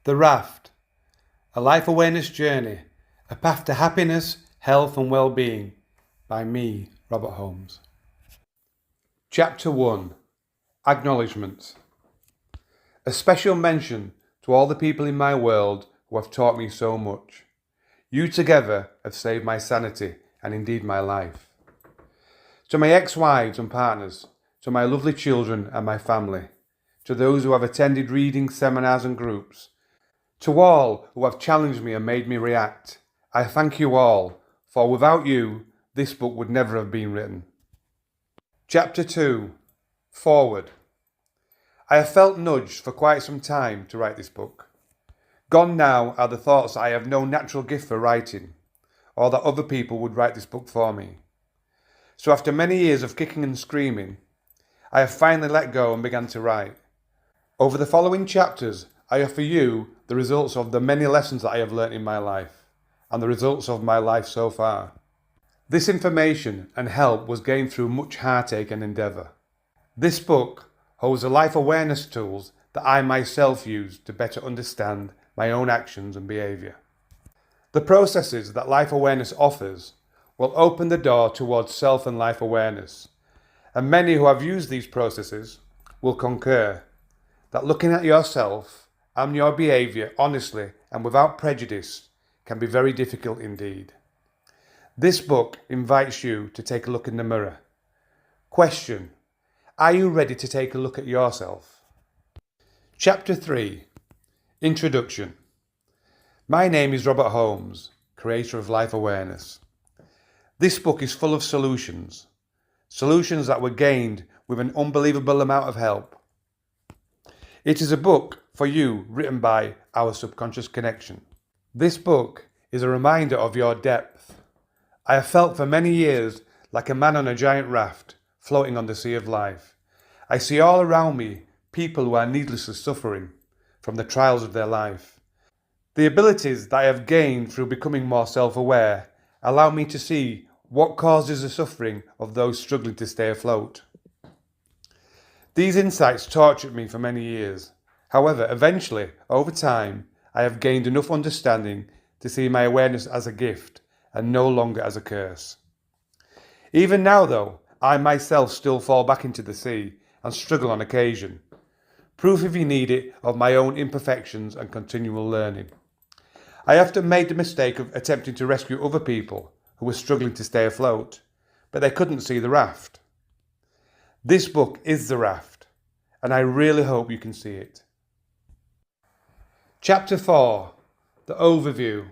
The Raft, a life awareness journey, a path to happiness, health and well-being, by me, Robert Holmes. Chapter 1, Acknowledgements. A special mention to all the people in my world who have taught me so much. You together have saved my sanity and indeed my life. To my ex-wives and partners, to my lovely children and my family, to those who have attended readings, seminars and groups, to all who have challenged me and made me react, I thank you all, for without you, this book would never have been written. Chapter 2, Forward. I have felt nudged for quite some time to write this book. Gone now are the thoughts that I have no natural gift for writing, or that other people would write this book for me. So after many years of kicking and screaming, I have finally let go and began to write. Over the following chapters, I offer you the results of the many lessons that I have learnt in my life, and the results of my life so far. This information and help was gained through much heartache and endeavour. This book holds the life awareness tools that I myself use to better understand my own actions and behaviour. The processes that life awareness offers will open the door towards self and life awareness, and many who have used these processes will concur that looking at yourself and your behaviour honestly and without prejudice can be very difficult indeed. This book invites you to take a look in the mirror. Question: are you ready to take a look at yourself? Chapter 3, Introduction. My name is Robert Holmes, creator of Life Awareness. This book is full of solutions that were gained with an unbelievable amount of help. It is a book for you written by our subconscious connection. This book is a reminder of your depth. I have felt for many years like a man on a giant raft, floating on the sea of life. I see all around me people who are needlessly suffering from the trials of their life. The abilities that I have gained through becoming more self-aware allow me to see what causes the suffering of those struggling to stay afloat. These insights tortured me for many years. However, eventually, over time, I have gained enough understanding to see my awareness as a gift and no longer as a curse. Even now though, I myself still fall back into the sea and struggle on occasion. Proof, if you need it, of my own imperfections and continual learning. I often made the mistake of attempting to rescue other people who were struggling to stay afloat, but they couldn't see the raft. This book is the raft, and I really hope you can see it. Chapter 4, The Overview.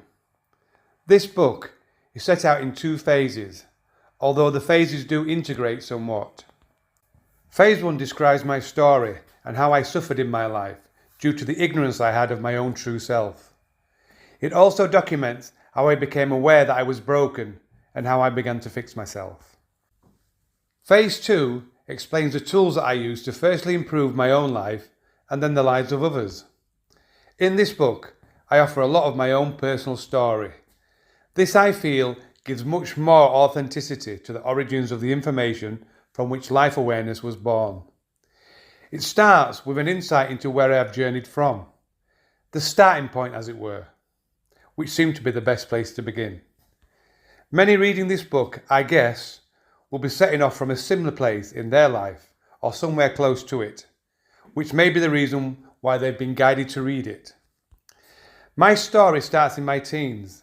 This book is set out in 2 phases, although the phases do integrate somewhat. Phase 1 describes my story and how I suffered in my life due to the ignorance I had of my own true self. It also documents how I became aware that I was broken and how I began to fix myself. Phase 2 explains the tools that I use to firstly improve my own life and then the lives of others. In this book, I offer a lot of my own personal story. This, I feel, gives much more authenticity to the origins of the information from which life awareness was born. It starts with an insight into where I have journeyed from, the starting point as it were, which seemed to be the best place to begin. Many reading this book, I guess, will be setting off from a similar place in their life or somewhere close to it, which may be the reason why they've been guided to read it. My story starts in my teens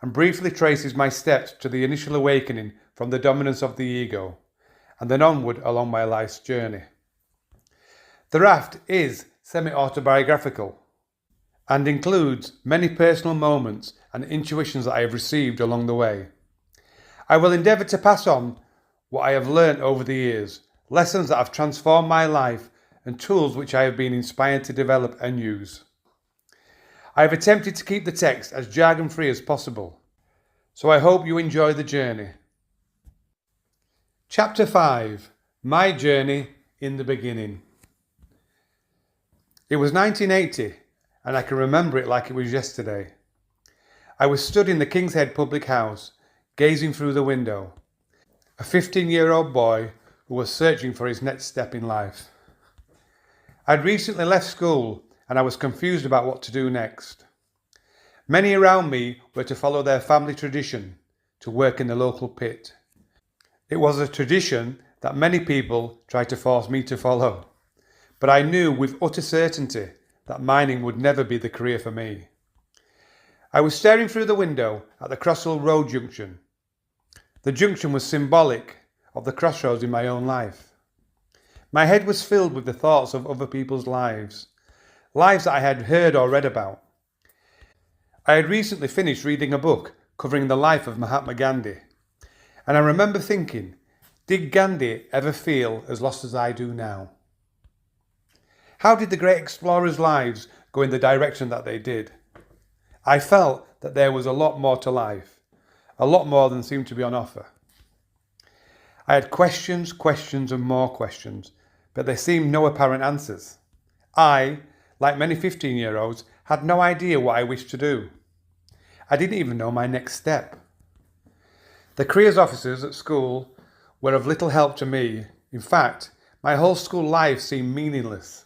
and briefly traces my steps to the initial awakening from the dominance of the ego, and then onward along my life's journey. The Raft is semi-autobiographical and includes many personal moments and intuitions that I have received along the way. I will endeavour to pass on what I have learnt over the years, lessons that have transformed my life and tools which I have been inspired to develop and use. I have attempted to keep the text as jargon-free as possible, so I hope you enjoy the journey. Chapter 5, My Journey in the Beginning. It was 1980, and I can remember it like it was yesterday. I was stood in the King's Head public house, gazing through the window, a 15-year-old boy who was searching for his next step in life. I'd recently left school and I was confused about what to do next. Many around me were to follow their family tradition, to work in the local pit. It was a tradition that many people tried to force me to follow, but I knew with utter certainty that mining would never be the career for me. I was staring through the window at the Crosshill Road junction. The junction was symbolic of the crossroads in my own life. My head was filled with the thoughts of other people's lives that I had heard or read about. I had recently finished reading a book covering the life of Mahatma Gandhi, and I remember thinking, did Gandhi ever feel as lost as I do now? How did the great explorers' lives go in the direction that they did? I felt that there was a lot more to life, a lot more than seemed to be on offer. I had questions and more questions, but there seemed no apparent answers. I, like many 15-year-olds, had no idea what I wished to do. I didn't even know my next step. The careers officers at school were of little help to me. In fact, my whole school life seemed meaningless.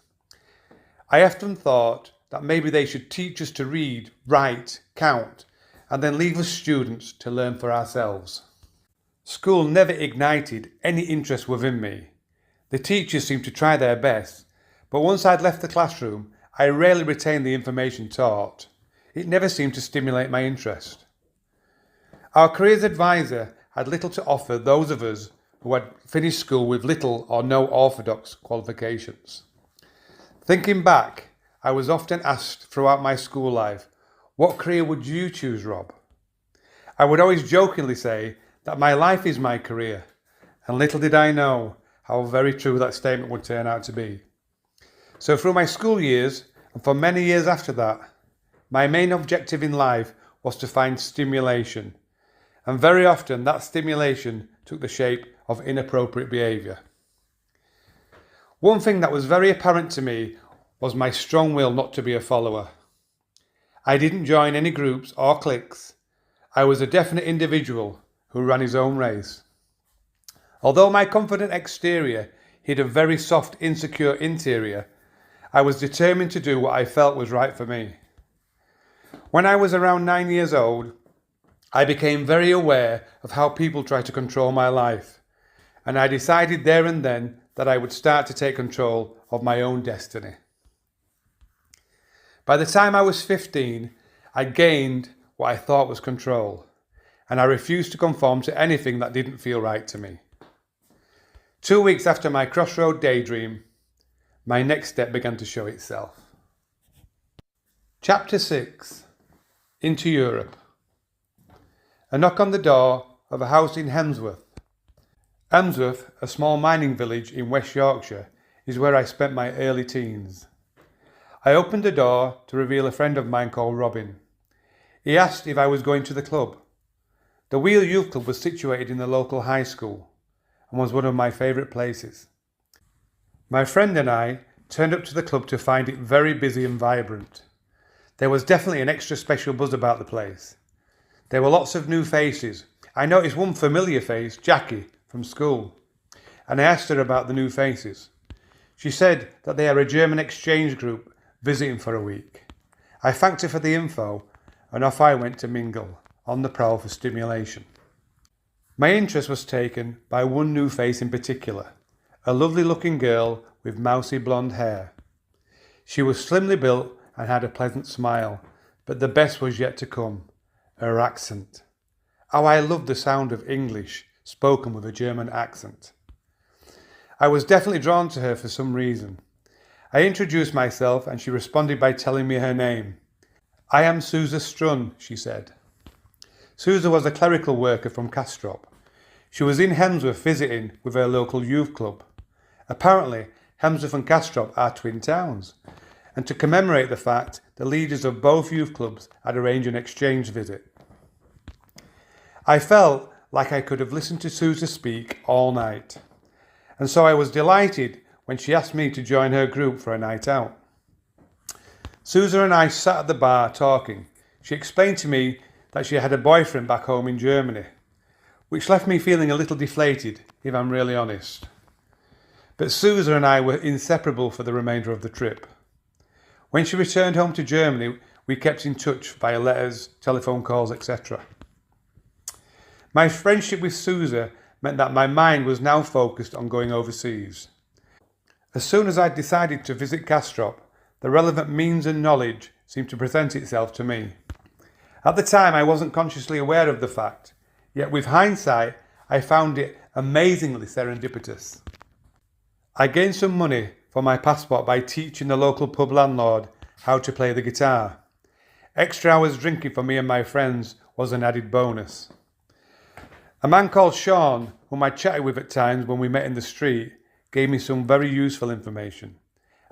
I often thought that maybe they should teach us to read, write, count, and then leave us students to learn for ourselves. School never ignited any interest within me. The teachers seemed to try their best, but once I'd left the classroom, I rarely retained the information taught. It never seemed to stimulate my interest. Our careers advisor had little to offer those of us who had finished school with little or no orthodox qualifications. Thinking back, I was often asked throughout my school life, "What career would you choose, Rob?" I would always jokingly say that my life is my career, and little did I know how very true that statement would turn out to be. So through my school years, and for many years after that, my main objective in life was to find stimulation, and very often that stimulation took the shape of inappropriate behaviour. One thing that was very apparent to me was my strong will not to be a follower. I didn't join any groups or cliques. I was a definite individual who ran his own race. Although my confident exterior hid a very soft, insecure interior, I was determined to do what I felt was right for me. When I was around 9 years old, I became very aware of how people try to control my life, and I decided there and then that I would start to take control of my own destiny. By the time I was 15, I gained what I thought was control, and I refused to conform to anything that didn't feel right to me. 2 weeks after my crossroad daydream, my next step began to show itself. Chapter 6. Into Europe. A knock on the door of a house in Hemsworth. Hemsworth, a small mining village in West Yorkshire, is where I spent my early teens. I opened the door to reveal a friend of mine called Robin. He asked if I was going to the club. The Wheel Youth Club was situated in the local high school and was one of my favourite places. My friend and I turned up to the club to find it very busy and vibrant. There was definitely an extra special buzz about the place. There were lots of new faces. I noticed one familiar face, Jackie, from school, and I asked her about the new faces. She said that they are a German exchange group visiting for a week. I thanked her for the info, and off I went to mingle, on the prowl for stimulation. My interest was taken by one new face in particular, a lovely looking girl with mousy blonde hair. She was slimly built and had a pleasant smile, but the best was yet to come, her accent. How I loved the sound of English spoken with a German accent. I was definitely drawn to her for some reason. I introduced myself and she responded by telling me her name. "I am Susa Strun," she said. Susa was a clerical worker from Castrop. She was in Hemsworth visiting with her local youth club. Apparently, Hemsworth and Castrop are twin towns, and to commemorate the fact, the leaders of both youth clubs had arranged an exchange visit. I felt like I could have listened to Susa speak all night, and so I was delighted when she asked me to join her group for a night out. Susa and I sat at the bar talking. She explained to me that she had a boyfriend back home in Germany, which left me feeling a little deflated, if I'm really honest. But Susa and I were inseparable for the remainder of the trip. When she returned home to Germany, we kept in touch via letters, telephone calls, etc. My friendship with Susa meant that my mind was now focused on going overseas. As soon as I decided to visit Kastrop, the relevant means and knowledge seemed to present itself to me. At the time, I wasn't consciously aware of the fact, yet with hindsight, I found it amazingly serendipitous. I gained some money for my passport by teaching the local pub landlord how to play the guitar. Extra hours drinking for me and my friends was an added bonus. A man called Sean, whom I chatted with at times when we met in the street, gave me some very useful information.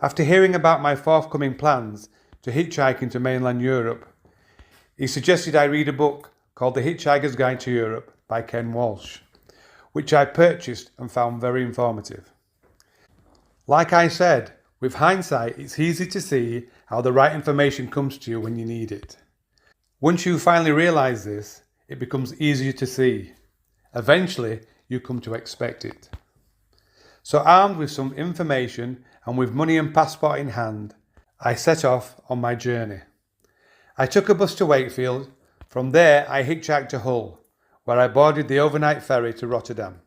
After hearing about my forthcoming plans to hitchhike into mainland Europe, he suggested I read a book called The Hitchhiker's Guide to Europe by Ken Walsh, which I purchased and found very informative. Like I said, with hindsight, it's easy to see how the right information comes to you when you need it. Once you finally realise this, it becomes easier to see. Eventually, you come to expect it. So armed with some information and with money and passport in hand, I set off on my journey. I took a bus to Wakefield. From there, I hitchhiked to Hull, where I boarded the overnight ferry to Rotterdam.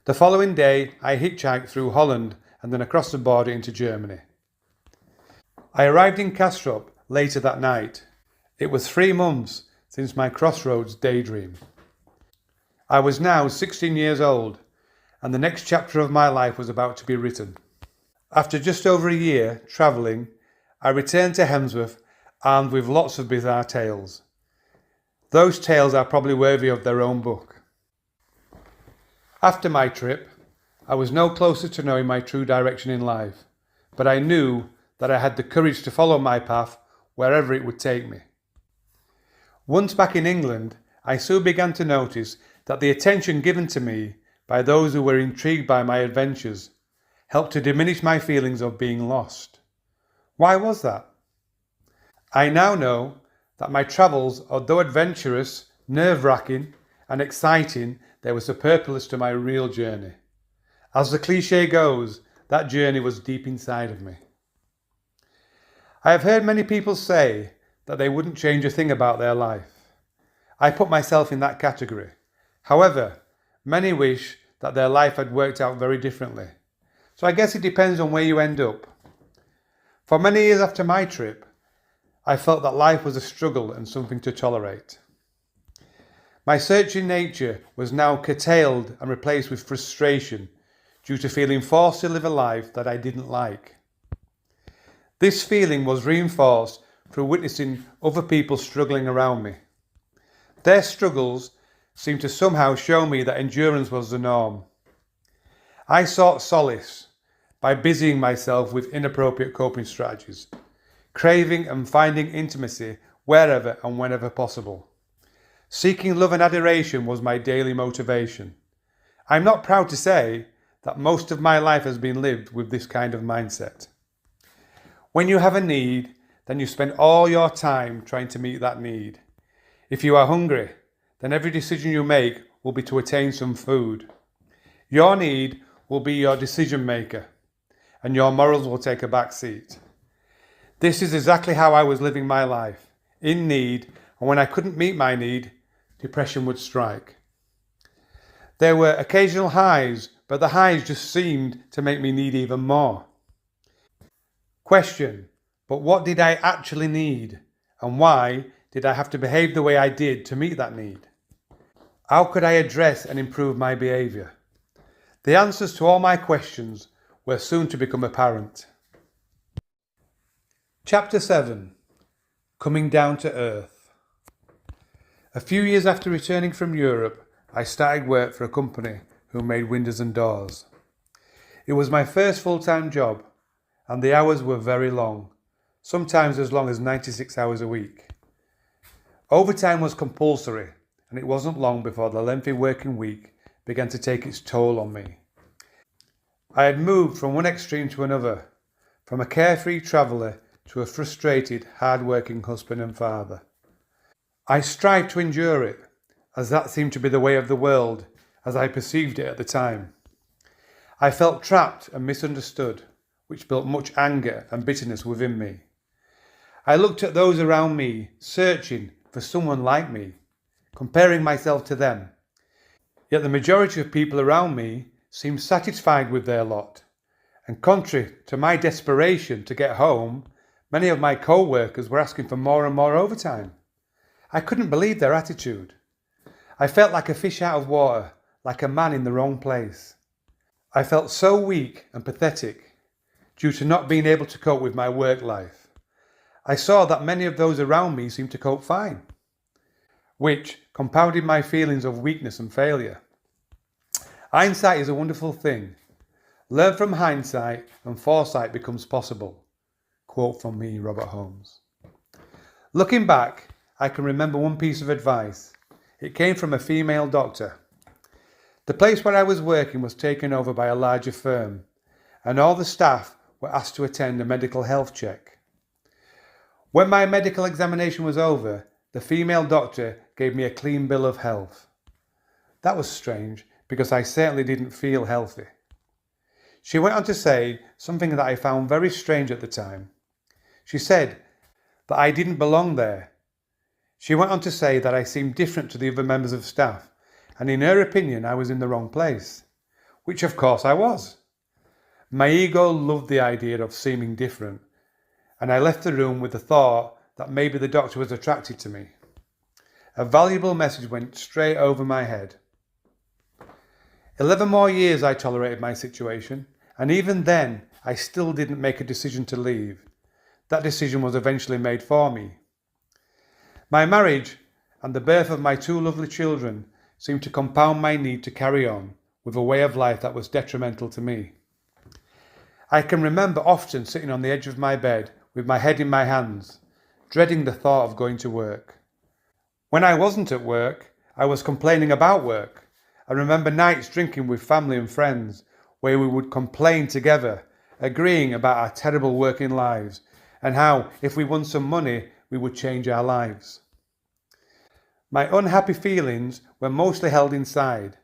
The following day, I hitchhiked through Holland and then across the border into Germany. I arrived in Kastrop later that night. It was 3 months since my Crossroads daydream. I was now 16 years old, and the next chapter of my life was about to be written. After just over a year travelling, I returned to Hemsworth armed with lots of bizarre tales. Those tales are probably worthy of their own book. After my trip, I was no closer to knowing my true direction in life, but I knew that I had the courage to follow my path wherever it would take me. Once back in England, I soon began to notice that the attention given to me by those who were intrigued by my adventures helped to diminish my feelings of being lost. Why was that? I now know that my travels, although adventurous, nerve-wracking and exciting, they were superfluous to my real journey. As the cliché goes, that journey was deep inside of me. I have heard many people say that they wouldn't change a thing about their life. I put myself in that category. However, many wish that their life had worked out very differently. So I guess it depends on where you end up. For many years after my trip, I felt that life was a struggle and something to tolerate. My searching nature was now curtailed and replaced with frustration due to feeling forced to live a life that I didn't like. This feeling was reinforced through witnessing other people struggling around me. Their struggles seemed to somehow show me that endurance was the norm. I sought solace by busying myself with inappropriate coping strategies, craving and finding intimacy wherever and whenever possible. Seeking love and adoration was my daily motivation. I'm not proud to say that most of my life has been lived with this kind of mindset. When you have a need, then you spend all your time trying to meet that need. If you are hungry, then every decision you make will be to attain some food. Your need will be your decision maker, and your morals will take a back seat. This is exactly how I was living my life, in need, and when I couldn't meet my need, depression would strike. There were occasional highs, but the highs just seemed to make me need even more. Question: but what did I actually need, and why did I have to behave the way I did to meet that need? How could I address and improve my behaviour? The answers to all my questions were soon to become apparent. Chapter 7: Coming Down to Earth. A few years after returning from Europe, I started work for a company who made windows and doors. It was my first full-time job, and the hours were very long, sometimes as long as 96 hours a week. Overtime was compulsory, and it wasn't long before the lengthy working week began to take its toll on me. I had moved from one extreme to another, from a carefree traveller to a frustrated, hard-working husband and father. I strived to endure it, as that seemed to be the way of the world, as I perceived it at the time. I felt trapped and misunderstood, which built much anger and bitterness within me. I looked at those around me, searching for someone like me, comparing myself to them. Yet the majority of people around me seemed satisfied with their lot, and contrary to my desperation to get home, many of my co-workers were asking for more and more overtime. I couldn't believe their attitude. I felt like a fish out of water, like a man in the wrong place. I felt so weak and pathetic due to not being able to cope with my work life. I saw that many of those around me seemed to cope fine, which compounded my feelings of weakness and failure. Hindsight is a wonderful thing. Learn from hindsight and foresight becomes possible. Quote from me, Robert Holmes. Looking back, I can remember one piece of advice. It came from a female doctor. The place where I was working was taken over by a larger firm, and all the staff were asked to attend a medical health check. When my medical examination was over, the female doctor gave me a clean bill of health. That was strange, because I certainly didn't feel healthy. She went on to say something that I found very strange at the time. She said that I didn't belong there. She went on to say that I seemed different to the other members of staff, and in her opinion I was in the wrong place, which of course I was. My ego loved the idea of seeming different, and I left the room with the thought that maybe the doctor was attracted to me. A valuable message went straight over my head. 11 more years I tolerated my situation, and even then I still didn't make a decision to leave. That decision was eventually made for me. My marriage and the birth of my 2 lovely children seemed to compound my need to carry on with a way of life that was detrimental to me. I can remember often sitting on the edge of my bed with my head in my hands, dreading the thought of going to work. When I wasn't at work, I was complaining about work. I remember nights drinking with family and friends where we would complain together, agreeing about our terrible working lives and how if we won some money we would change our lives. My unhappy feelings were mostly held inside.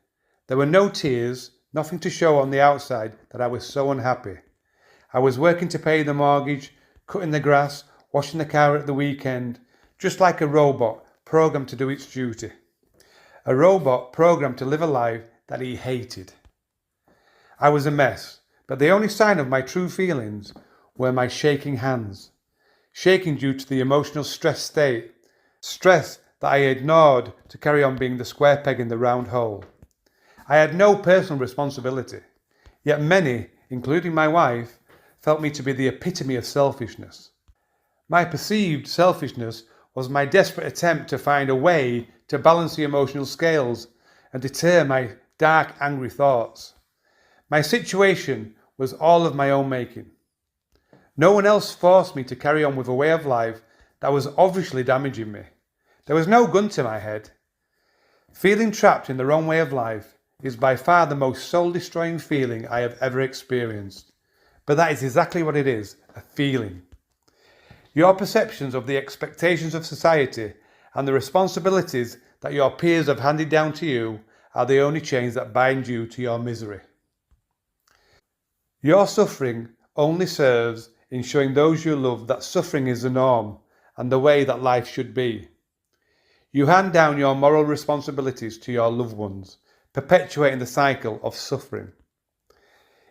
There were no tears, nothing to show on the outside that I was so unhappy. I was working to pay the mortgage, cutting the grass, washing the car at the weekend, just like a robot programmed to do its duty. A robot programmed to live a life that he hated. I was a mess, but the only sign of my true feelings were my shaking hands. Shaking due to the emotional stress state. Stress that I ignored to carry on being the square peg in the round hole. I had no personal responsibility, yet many, including my wife, felt me to be the epitome of selfishness. My perceived selfishness was my desperate attempt to find a way to balance the emotional scales and deter my dark, angry thoughts. My situation was all of my own making. No one else forced me to carry on with a way of life that was obviously damaging me. There was no gun to my head. Feeling trapped in the wrong way of life is by far the most soul-destroying feeling I have ever experienced. But that is exactly what it is, a feeling. Your perceptions of the expectations of society and the responsibilities that your peers have handed down to you are the only chains that bind you to your misery. Your suffering only serves in showing those you love that suffering is the norm and the way that life should be. You hand down your moral responsibilities to your loved ones, perpetuating the cycle of suffering.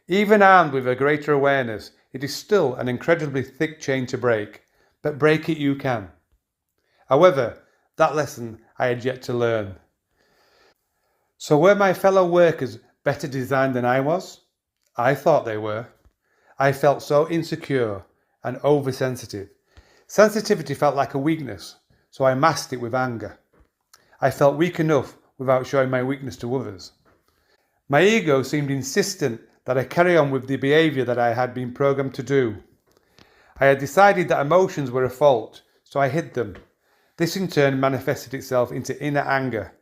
Even armed with a greater awareness, it is still an incredibly thick chain to break, but break it you can. However, that lesson I had yet to learn. So were my fellow workers better designed than I was? I thought they were. I felt so insecure and oversensitive. Sensitivity felt like a weakness, so I masked it with anger. I felt weak enough without showing my weakness to others. My ego seemed insistent that I carry on with the behaviour that I had been programmed to do. I had decided that emotions were a fault, so I hid them. This in turn manifested itself into inner anger.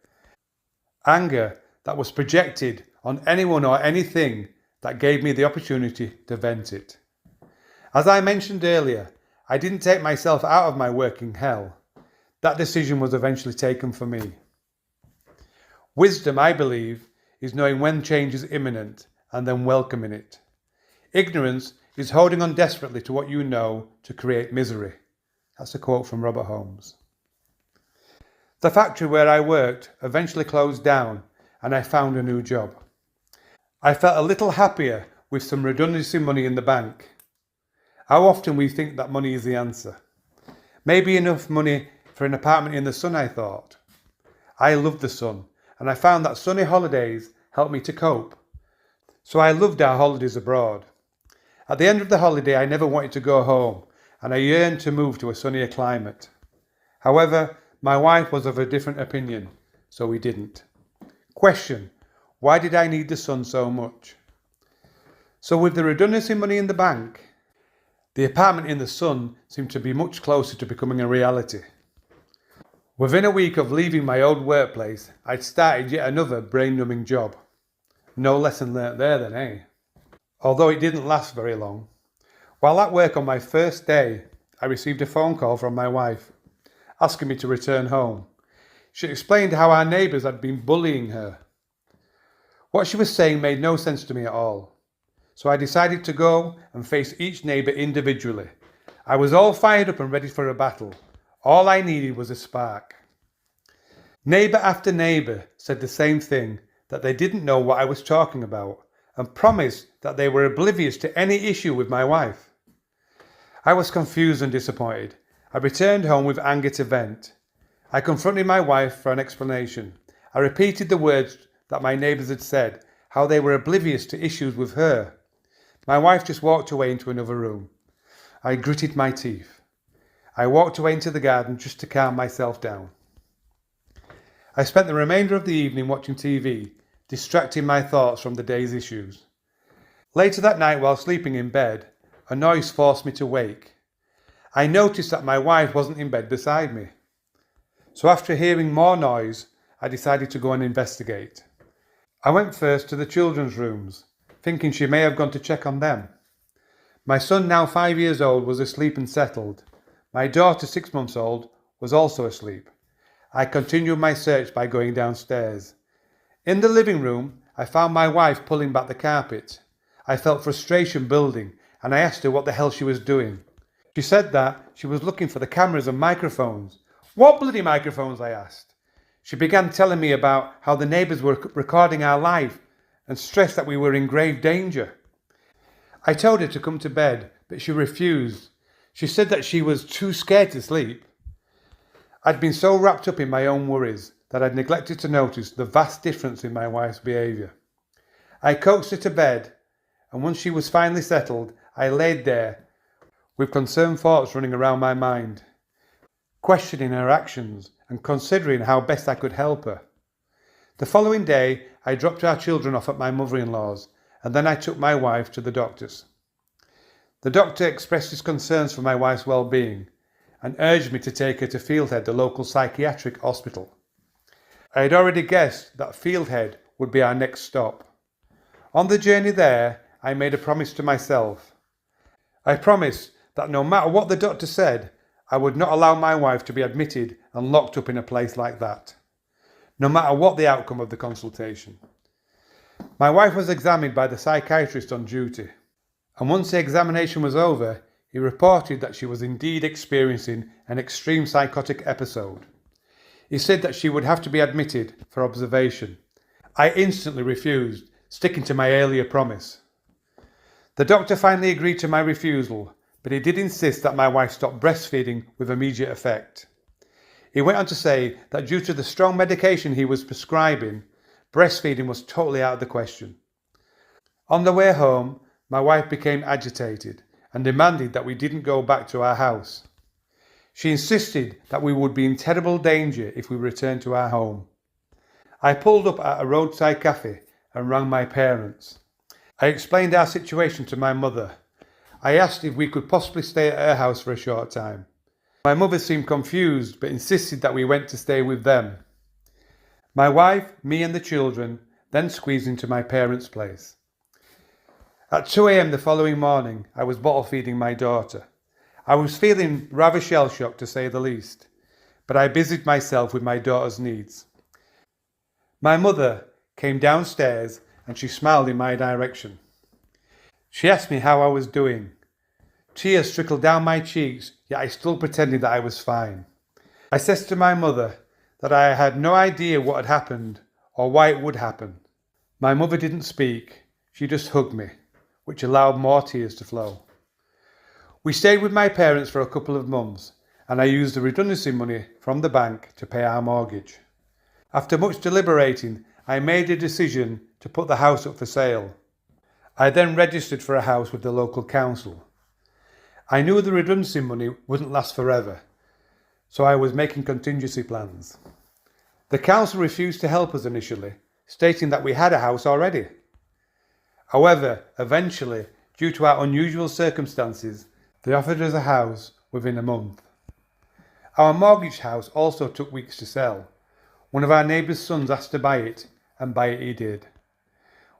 Anger that was projected on anyone or anything that gave me the opportunity to vent it. As I mentioned earlier, I didn't take myself out of my working hell. That decision was eventually taken for me. Wisdom, I believe, is knowing when change is imminent and then welcoming it. Ignorance is holding on desperately to what you know to create misery. That's a quote from Robert Holmes. The factory where I worked eventually closed down and I found a new job. I felt a little happier with some redundancy money in the bank. How often we think that money is the answer. Maybe enough money for an apartment in the sun, I thought. I love the sun, and I found that sunny holidays helped me to cope. So I loved our holidays abroad. At the end of the holiday, I never wanted to go home, and I yearned to move to a sunnier climate. However, my wife was of a different opinion, so we didn't. Question: why did I need the sun so much? So with the redundancy money in the bank, the apartment in the sun seemed to be much closer to becoming a reality. Within a week of leaving my old workplace, I'd started yet another brain-numbing job. No lesson learnt there then, eh? Although it didn't last very long. While at work on my first day, I received a phone call from my wife, asking me to return home. She explained how our neighbours had been bullying her. What she was saying made no sense to me at all. So I decided to go and face each neighbour individually. I was all fired up and ready for a battle. All I needed was a spark. Neighbour after neighbour said the same thing, that they didn't know what I was talking about, and promised that they were oblivious to any issue with my wife. I was confused and disappointed. I returned home with anger to vent. I confronted my wife for an explanation. I repeated the words that my neighbours had said, how they were oblivious to issues with her. My wife just walked away into another room. I gritted my teeth. I walked away into the garden just to calm myself down. I spent the remainder of the evening watching TV, distracting my thoughts from the day's issues. Later that night, while sleeping in bed, a noise forced me to wake. I noticed that my wife wasn't in bed beside me. So after hearing more noise, I decided to go and investigate. I went first to the children's rooms, thinking she may have gone to check on them. My son, now 5 years old, was asleep and settled. My daughter, 6 months old, was also asleep. I continued my search by going downstairs. In the living room, I found my wife pulling back the carpet. I felt frustration building, and I asked her what the hell she was doing. She said that she was looking for the cameras and microphones. What bloody microphones? I asked. She began telling me about how the neighbours were recording our life and stressed that we were in grave danger. I told her to come to bed, but she refused. She said that she was too scared to sleep. I'd been so wrapped up in my own worries that I'd neglected to notice the vast difference in my wife's behaviour. I coaxed her to bed, and once she was finally settled, I laid there with concerned thoughts running around my mind, questioning her actions and considering how best I could help her. The following day, I dropped our children off at my mother-in-law's, and then I took my wife to the doctor's. The doctor expressed his concerns for my wife's well-being and urged me to take her to Fieldhead, the local psychiatric hospital. I had already guessed that Fieldhead would be our next stop. On the journey there, I made a promise to myself. I promised that no matter what the doctor said, I would not allow my wife to be admitted and locked up in a place like that, no matter what the outcome of the consultation. My wife was examined by the psychiatrist on duty, and once the examination was over, he reported that she was indeed experiencing an extreme psychotic episode. He said that she would have to be admitted for observation. I instantly refused, sticking to my earlier promise. The doctor finally agreed to my refusal, but he did insist that my wife stop breastfeeding with immediate effect. He went on to say that due to the strong medication he was prescribing, breastfeeding was totally out of the question. On the way home, my wife became agitated and demanded that we didn't go back to our house. She insisted that we would be in terrible danger if we returned to our home. I pulled up at a roadside cafe and rang my parents. I explained our situation to my mother. I asked if we could possibly stay at her house for a short time. My mother seemed confused but insisted that we went to stay with them. My wife, me and the children then squeezed into my parents' place. At 2 a.m. the following morning, I was bottle feeding my daughter. I was feeling rather shell-shocked to say the least, but I busied myself with my daughter's needs. My mother came downstairs and she smiled in my direction. She asked me how I was doing. Tears trickled down my cheeks, yet I still pretended that I was fine. I said to my mother that I had no idea what had happened or why it would happen. My mother didn't speak, she just hugged me, which allowed more tears to flow. We stayed with my parents for a couple of months, and I used the redundancy money from the bank to pay our mortgage. After much deliberating, I made a decision to put the house up for sale. I then registered for a house with the local council. I knew the redundancy money wouldn't last forever, so I was making contingency plans. The council refused to help us initially, stating that we had a house already. However, eventually, due to our unusual circumstances, they offered us a house within a month. Our mortgaged house also took weeks to sell. One of our neighbour's sons asked to buy it, and buy it he did.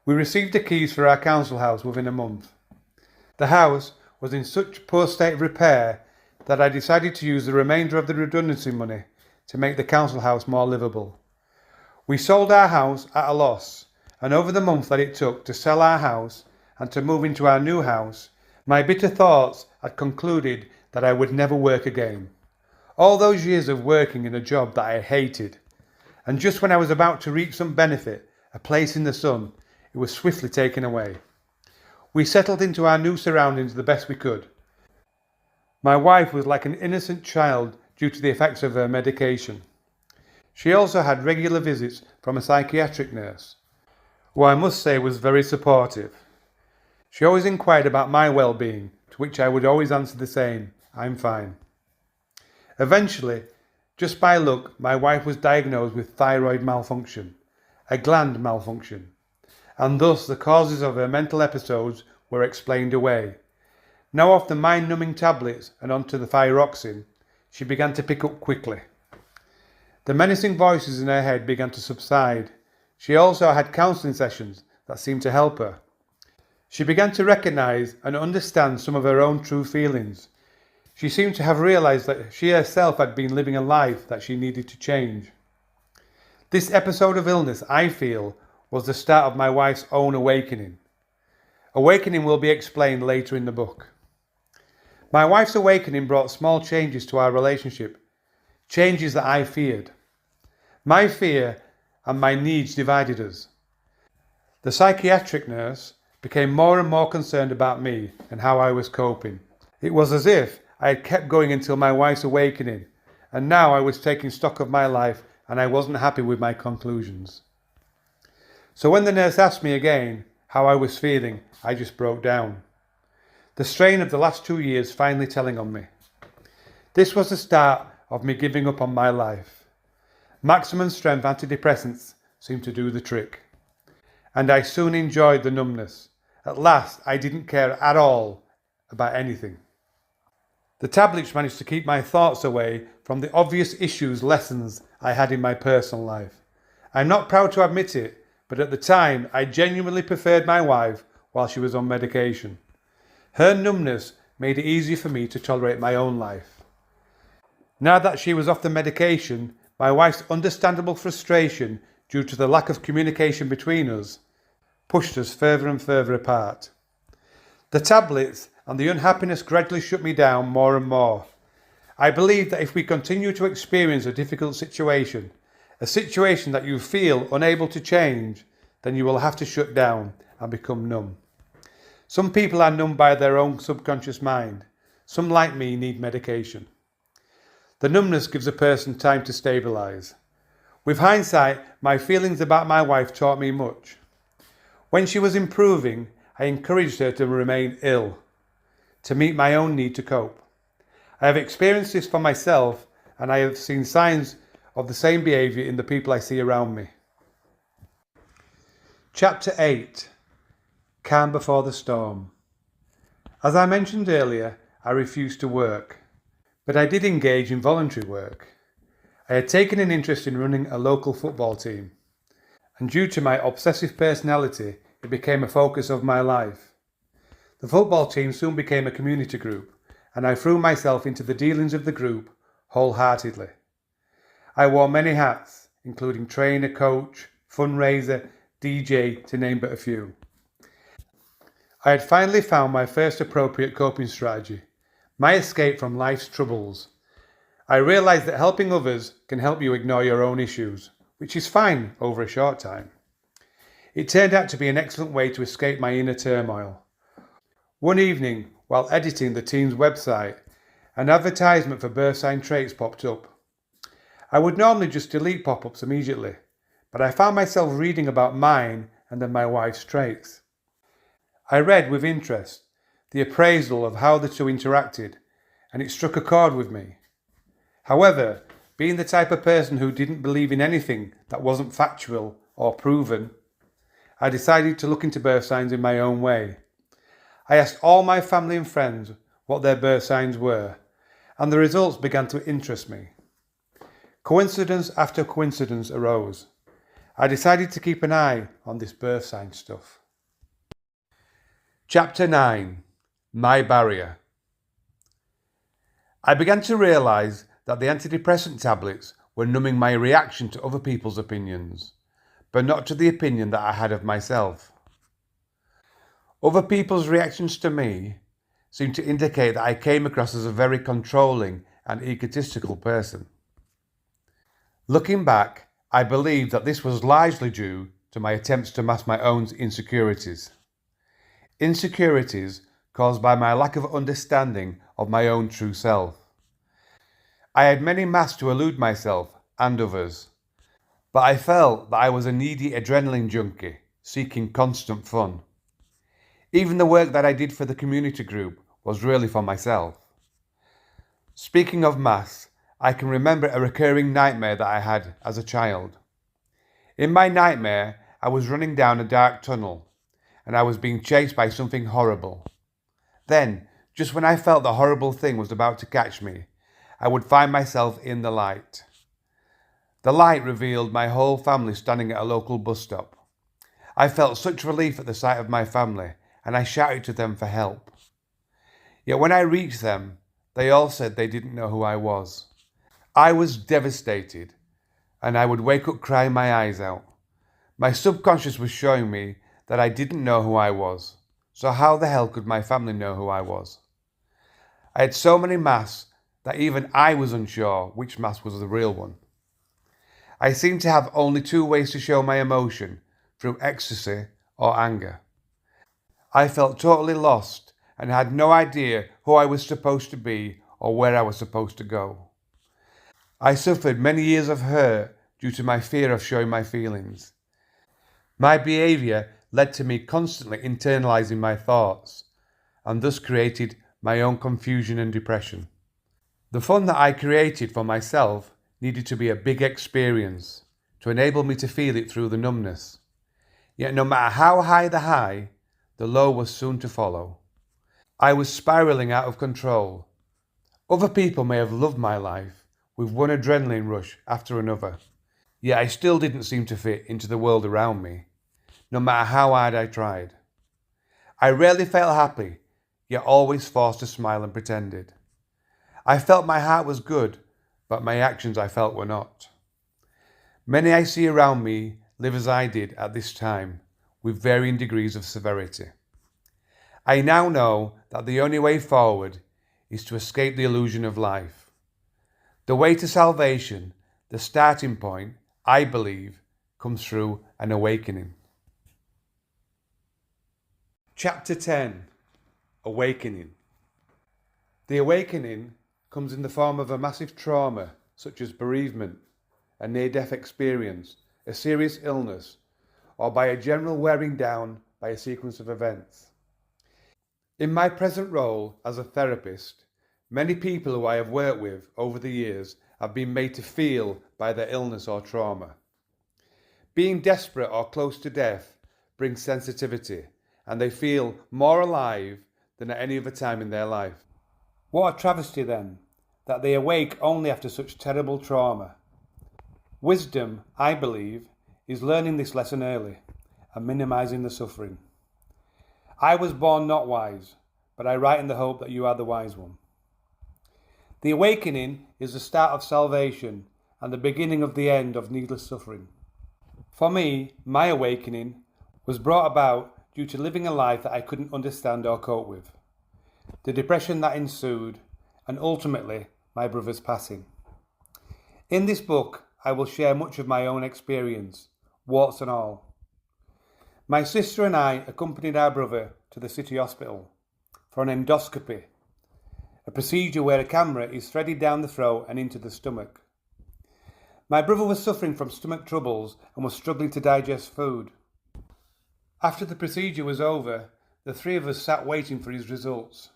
We received the keys for our council house within a month. The house was in such poor state of repair that I decided to use the remainder of the redundancy money to make the council house more livable. We sold our house at a loss, and over the month that it took to sell our house and to move into our new house, my bitter thoughts had concluded that I would never work again. All those years of working in a job that I hated, and just when I was about to reap some benefit, a place in the sun, it was swiftly taken away. We settled into our new surroundings the best we could. My wife was like an innocent child due to the effects of her medication. She also had regular visits from a psychiatric nurse, who I must say was very supportive. She always inquired about my well-being, to which I would always answer the same, I'm fine. Eventually, just by luck, my wife was diagnosed with thyroid malfunction, a gland malfunction, and thus the causes of her mental episodes were explained away. Now off the mind-numbing tablets and onto the thyroxine, she began to pick up quickly. The menacing voices in her head began to subside. She also had counselling sessions that seemed to help her. She began to recognise and understand some of her own true feelings. She seemed to have realised that she herself had been living a life that she needed to change. This episode of illness, I feel, was the start of my wife's own awakening. Awakening will be explained later in the book. My wife's awakening brought small changes to our relationship, changes that I feared. My fear and my needs divided us. The psychiatric nurse became more and more concerned about me and how I was coping. It was as if I had kept going until my wife's awakening, and now I was taking stock of my life and I wasn't happy with my conclusions. So when the nurse asked me again how I was feeling, I just broke down. The strain of the last 2 years finally telling on me. This was the start of me giving up on my life. Maximum strength antidepressants seemed to do the trick. And I soon enjoyed the numbness. At last, I didn't care at all about anything. The tablets managed to keep my thoughts away from the obvious issues, lessons I had in my personal life. I'm not proud to admit it, but at the time, I genuinely preferred my wife while she was on medication. Her numbness made it easier for me to tolerate my own life. Now that she was off the medication, my wife's understandable frustration due to the lack of communication between us pushed us further and further apart. The tablets and the unhappiness gradually shut me down more and more. I believe that if we continue to experience a difficult situation, a situation that you feel unable to change, then you will have to shut down and become numb. Some people are numb by their own subconscious mind. Some, like me, need medication. The numbness gives a person time to stabilise. With hindsight, my feelings about my wife taught me much. When she was improving, I encouraged her to remain ill, to meet my own need to cope. I have experienced this for myself, and I have seen signs of the same behaviour in the people I see around me. Chapter 8. Calm before the storm. As I mentioned earlier, I refused to work, but I did engage in voluntary work. I had taken an interest in running a local football team, and due to my obsessive personality, it became a focus of my life. The football team soon became a community group, and I threw myself into the dealings of the group wholeheartedly. I wore many hats, including trainer, coach, fundraiser, DJ, to name but a few. I had finally found my first appropriate coping strategy, my escape from life's troubles. I realised that helping others can help you ignore your own issues, which is fine over a short time. It turned out to be an excellent way to escape my inner turmoil. One evening, while editing the team's website, an advertisement for birth sign traits popped up. I would normally just delete pop-ups immediately, but I found myself reading about mine and then my wife's traits. I read with interest the appraisal of how the two interacted, and it struck a chord with me. However, being the type of person who didn't believe in anything that wasn't factual or proven, I decided to look into birth signs in my own way. I asked all my family and friends what their birth signs were, and the results began to interest me. Coincidence after coincidence arose. I decided to keep an eye on this birth sign stuff. Chapter 9. My Barrier. I began to realise that the antidepressant tablets were numbing my reaction to other people's opinions, but not to the opinion that I had of myself. Other people's reactions to me seemed to indicate that I came across as a very controlling and egotistical person. Looking back, I believe that this was largely due to my attempts to mask my own insecurities. Insecurities caused by my lack of understanding of my own true self. I had many masks to elude myself and others, but I felt that I was a needy adrenaline junkie seeking constant fun. Even the work that I did for the community group was really for myself. Speaking of masks, I can remember a recurring nightmare that I had as a child. In my nightmare, I was running down a dark tunnel and I was being chased by something horrible. Then, just when I felt the horrible thing was about to catch me, I would find myself in the light. The light revealed my whole family standing at a local bus stop. I felt such relief at the sight of my family, and I shouted to them for help. Yet when I reached them, they all said they didn't know who I was. I was devastated, and I would wake up crying my eyes out. My subconscious was showing me that I didn't know who I was, so how the hell could my family know who I was? I had so many masks that even I was unsure which mask was the real one. I seemed to have only two ways to show my emotion, through ecstasy or anger. I felt totally lost and had no idea who I was supposed to be or where I was supposed to go. I suffered many years of hurt due to my fear of showing my feelings. My behaviour led to me constantly internalising my thoughts, and thus created my own confusion and depression. The fun that I created for myself needed to be a big experience to enable me to feel it through the numbness. Yet no matter how high the high, the low was soon to follow. I was spiralling out of control. Other people may have loved my life with one adrenaline rush after another, yet I still didn't seem to fit into the world around me, no matter how hard I tried. I rarely felt happy, yet always forced a smile and pretended. I felt my heart was good, but my actions I felt were not. Many I see around me live as I did at this time, with varying degrees of severity. I now know that the only way forward is to escape the illusion of life. The way to salvation, the starting point, I believe, comes through an awakening. Chapter 10. Awakening. The awakening comes in the form of a massive trauma, such as bereavement, a near-death experience, a serious illness, or by a general wearing down by a sequence of events. In my present role as a therapist, many people who I have worked with over the years have been made to feel by their illness or trauma. Being desperate or close to death brings sensitivity, and they feel more alive than at any other time in their life. What a travesty then, that they awake only after such terrible trauma. Wisdom, I believe, is learning this lesson early and minimising the suffering. I was born not wise, but I write in the hope that you are the wise one. The awakening is the start of salvation and the beginning of the end of needless suffering. For me, my awakening was brought about due to living a life that I couldn't understand or cope with. The depression that ensued, and ultimately my brother's passing. In this book, I will share much of my own experience, warts and all. My sister and I accompanied our brother to the city hospital for an endoscopy, a procedure where a camera is threaded down the throat and into the stomach. My brother was suffering from stomach troubles and was struggling to digest food. After the procedure was over, the three of us sat waiting for his results.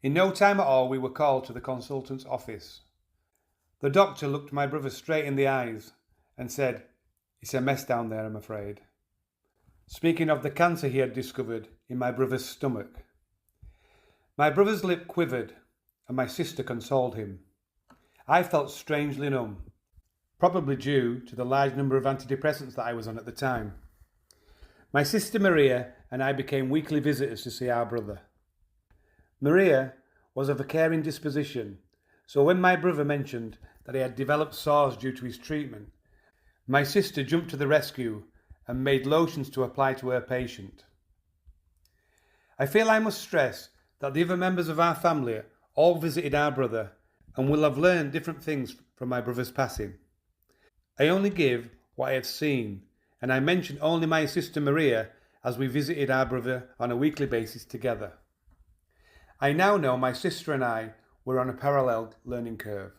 In no time at all, we were called to the consultant's office. The doctor looked my brother straight in the eyes and said, "It's a mess down there, I'm afraid," speaking of the cancer he had discovered in my brother's stomach. My brother's lip quivered, and my sister consoled him. I felt strangely numb, probably due to the large number of antidepressants that I was on at the time. My sister Maria and I became weekly visitors to see our brother. Maria was of a caring disposition, so when my brother mentioned that he had developed sores due to his treatment, my sister jumped to the rescue and made lotions to apply to her patient. I feel I must stress that the other members of our family all visited our brother and will have learned different things from my brother's passing. I only give what I have seen, and I mention only my sister Maria as we visited our brother on a weekly basis together. I now know my sister and I were on a parallel learning curve.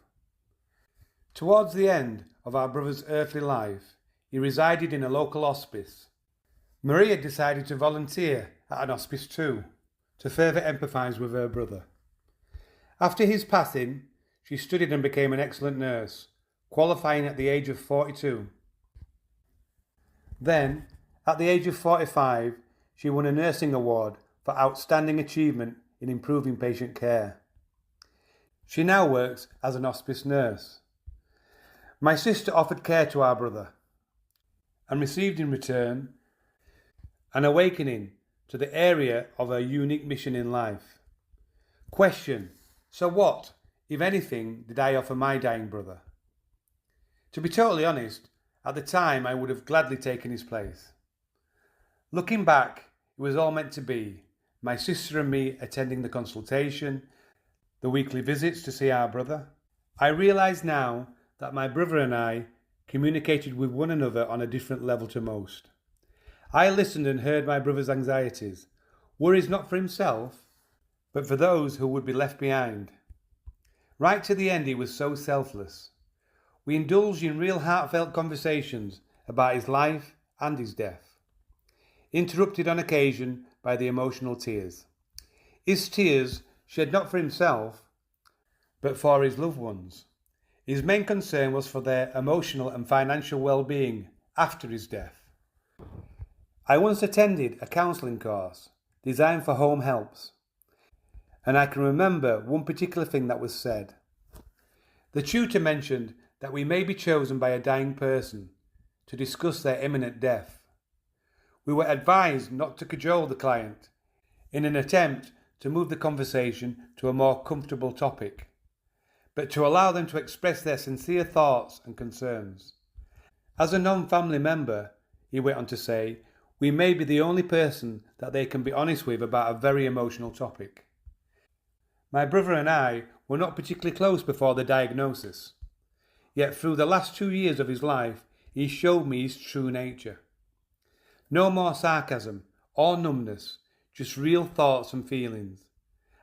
Towards the end of our brother's earthly life, he resided in a local hospice. Maria decided to volunteer at an hospice too, to further empathise with her brother. After his passing, she studied and became an excellent nurse, qualifying at the age of 42. Then, at the age of 45, she won a nursing award for outstanding achievement in improving patient care. She now works as an hospice nurse. My sister offered care to our brother and received in return an awakening to the area of her unique mission in life. Question: so what, if anything, did I offer my dying brother? To be totally honest, at the time I would have gladly taken his place. Looking back, it was all meant to be. My sister and me attending the consultation, the weekly visits to see our brother. I realise now that my brother and I communicated with one another on a different level to most. I listened and heard my brother's anxieties, worries not for himself, but for those who would be left behind. Right to the end, he was so selfless. We indulged in real heartfelt conversations about his life and his death, interrupted on occasion by the emotional tears. His tears shed not for himself, but for his loved ones. His main concern was for their emotional and financial well-being after his death. I once attended a counselling course designed for home helps, and I can remember one particular thing that was said. The tutor mentioned that we may be chosen by a dying person to discuss their imminent death. We were advised not to cajole the client in an attempt to move the conversation to a more comfortable topic, but to allow them to express their sincere thoughts and concerns. As a non-family member, he went on to say, we may be the only person that they can be honest with about a very emotional topic. My brother and I were not particularly close before the diagnosis, yet through the last 2 years of his life, he showed me his true nature. No more sarcasm or numbness, just real thoughts and feelings.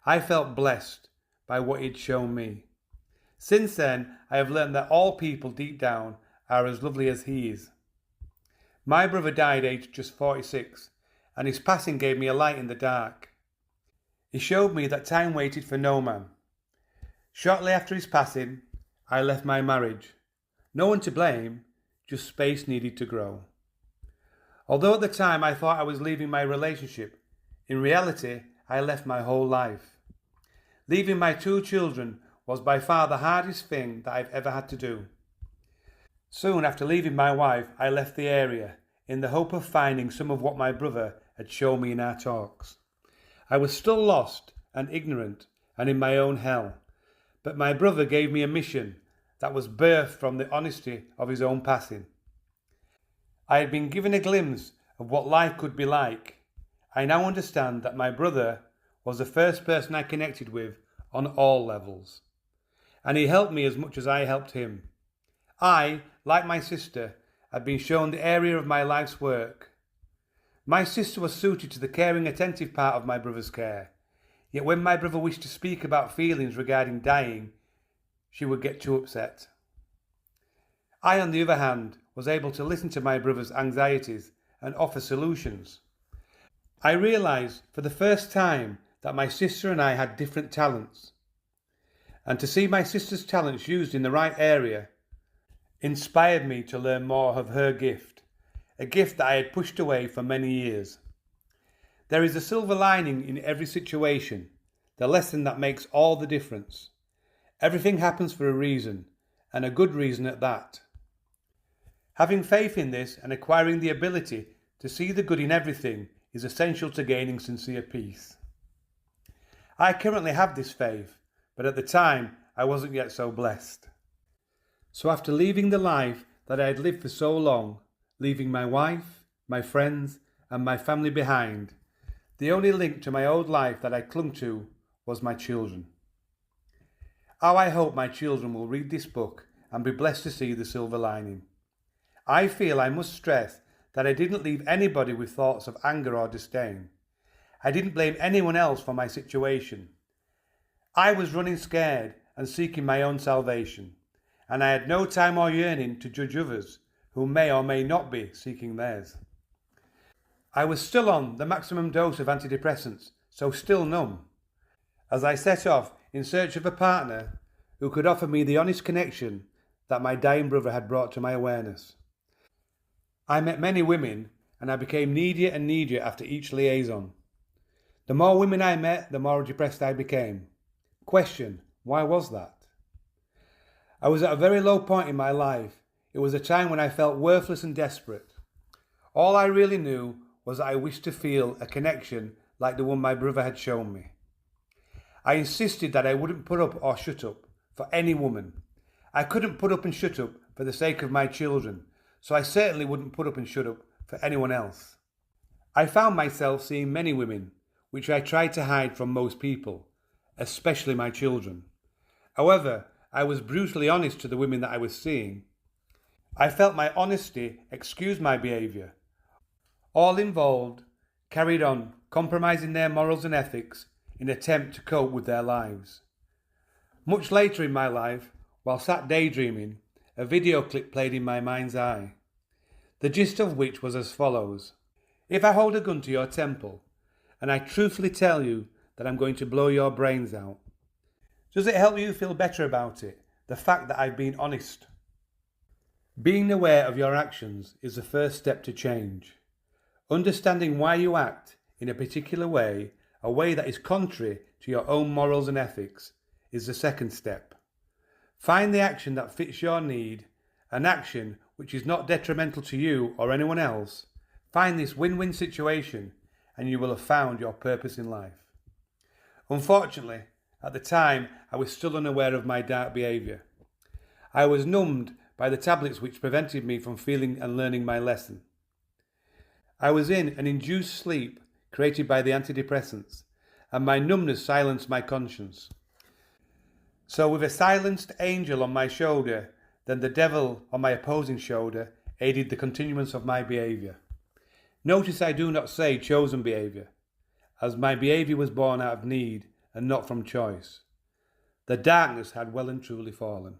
I felt blessed by what he'd shown me. Since then, I have learned that all people deep down are as lovely as he is. My brother died aged just 46, and his passing gave me a light in the dark. He showed me that time waited for no man. Shortly after his passing, I left my marriage. No one to blame, just space needed to grow. Although at the time I thought I was leaving my relationship, in reality I left my whole life. Leaving my 2 children was by far the hardest thing that I've ever had to do. Soon after leaving my wife, I left the area in the hope of finding some of what my brother had shown me in our talks. I was still lost and ignorant and in my own hell, but my brother gave me a mission that was birthed from the honesty of his own passing. I had been given a glimpse of what life could be like. I now understand that my brother was the first person I connected with on all levels. And he helped me as much as I helped him. I, like my sister, had been shown the area of my life's work. My sister was suited to the caring, attentive part of my brother's care, yet when my brother wished to speak about feelings regarding dying, she would get too upset. I, on the other hand, was able to listen to my brother's anxieties and offer solutions. I realised for the first time that my sister and I had different talents, and to see my sister's talents used in the right area inspired me to learn more of her gift, a gift that I had pushed away for many years. There is a silver lining in every situation, the lesson that makes all the difference. Everything happens for a reason, and a good reason at that. Having faith in this and acquiring the ability to see the good in everything is essential to gaining sincere peace. I currently have this faith, but at the time I wasn't yet so blessed. So after leaving the life that I had lived for so long, leaving my wife, my friends, and my family behind, the only link to my old life that I clung to was my children. How I hope my children will read this book and be blessed to see the silver lining. I feel I must stress that I didn't leave anybody with thoughts of anger or disdain. I didn't blame anyone else for my situation. I was running scared and seeking my own salvation, and I had no time or yearning to judge others who may or may not be seeking theirs. I was still on the maximum dose of antidepressants, so still numb, as I set off in search of a partner who could offer me the honest connection that my dying brother had brought to my awareness. I met many women, and I became needier and needier after each liaison. The more women I met, the more depressed I became. Question: why was that? I was at a very low point in my life. It was a time when I felt worthless and desperate. All I really knew was that I wished to feel a connection like the one my brother had shown me. I insisted that I wouldn't put up or shut up for any woman. I couldn't put up and shut up for the sake of my children, so I certainly wouldn't put up and shut up for anyone else. I found myself seeing many women, which I tried to hide from most people, especially my children. However, I was brutally honest to the women that I was seeing. I felt my honesty excused my behaviour. All involved carried on compromising their morals and ethics in an attempt to cope with their lives. Much later in my life, while sat daydreaming, a video clip played in my mind's eye, the gist of which was as follows. If I hold a gun to your temple, and I truthfully tell you that I'm going to blow your brains out, does it help you feel better about it, the fact that I've been honest? Being aware of your actions is the first step to change. Understanding why you act in a particular way, a way that is contrary to your own morals and ethics, is the second step. Find the action that fits your need, an action which is not detrimental to you or anyone else. Find this win-win situation and you will have found your purpose in life. Unfortunately, at the time, I was still unaware of my dark behaviour. I was numbed by the tablets which prevented me from feeling and learning my lesson. I was in an induced sleep created by the antidepressants, and my numbness silenced my conscience. So with a silenced angel on my shoulder, then the devil on my opposing shoulder aided the continuance of my behaviour. Notice I do not say chosen behaviour, as my behaviour was born out of need and not from choice. The darkness had well and truly fallen.